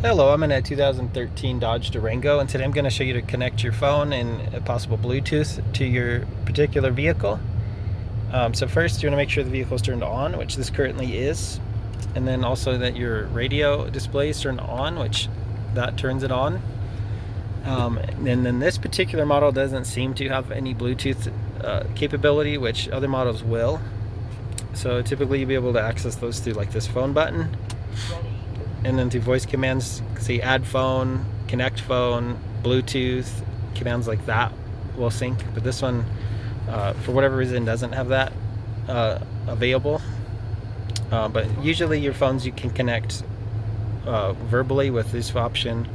Hello, I'm in a 2013 Dodge Durango, and today I'm going to show you to connect your phone and a possible Bluetooth to your particular vehicle. So first, you want to make sure the vehicle is turned on, which this currently is, and then also that your radio display is turned on, which that turns it on. And then this particular model doesn't seem to have any Bluetooth capability, which other models will. So typically you'll be able to access those through like this phone button. And then through voice commands, say add phone, connect phone, Bluetooth, commands like that will sync. But this one, for whatever reason, doesn't have that available. But usually your phones you can connect verbally with this option,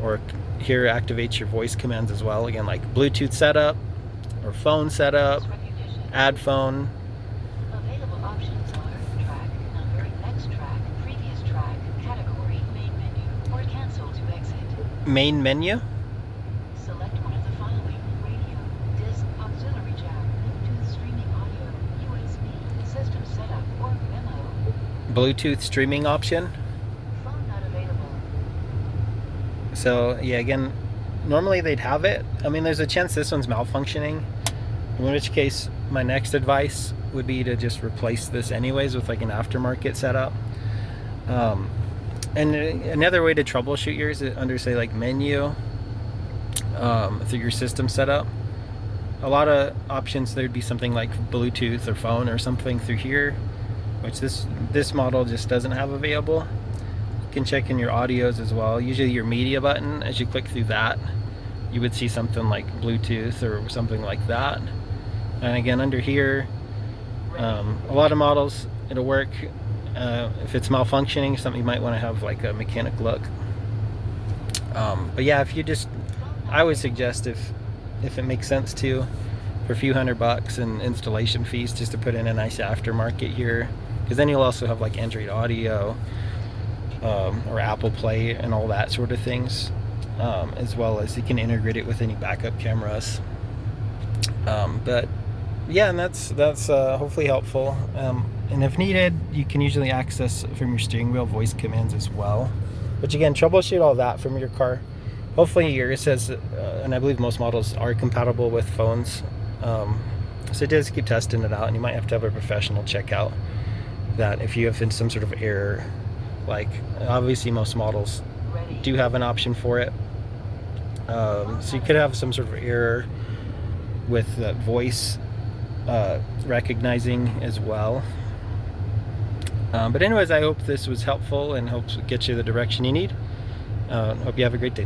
or here activates your voice commands as well. Again, like Bluetooth setup or phone setup, add phone. Available options are track, number, next track, previous track, category, main menu, or cancel to exit. Main menu. Select one of the following: radio, disc, auxiliary jack, Bluetooth streaming audio, USB, system setup, or memo. Bluetooth streaming option. Phone not available. So yeah, again, normally they'd have it. I mean, there's a chance this one's malfunctioning, in which case my next advice would be to just replace this anyways with like an aftermarket setup. And another way to troubleshoot yours is under, say, like menu, through your system setup. A lot of options, there'd be something like Bluetooth or phone or something through here, which this model just doesn't have available. You can check in your audios as well. Usually your media button, as you click through that, you would see something like Bluetooth or something like that. And again, under here, a lot of models it'll work. If it's malfunctioning, something you might want to have like a mechanic look. But yeah, I would suggest if it makes sense to, for a few $100 and installation fees, just to put in a nice aftermarket here, because then you'll also have like Android Audio, or Apple Play and all that sort of things, as well as you can integrate it with any backup cameras. But yeah, and that's hopefully helpful. And if needed, you can usually access from your steering wheel voice commands as well. But again, troubleshoot all that from your car. Hopefully yours says, and I believe most models are compatible with phones. So just keep testing it out, and you might have to have a professional check out that if you have some sort of error. Like obviously most models do have an option for it. So you could have some sort of error with voice recognizing as well. But anyways, I hope this was helpful and helps get you the direction you need. Hope you have a great day.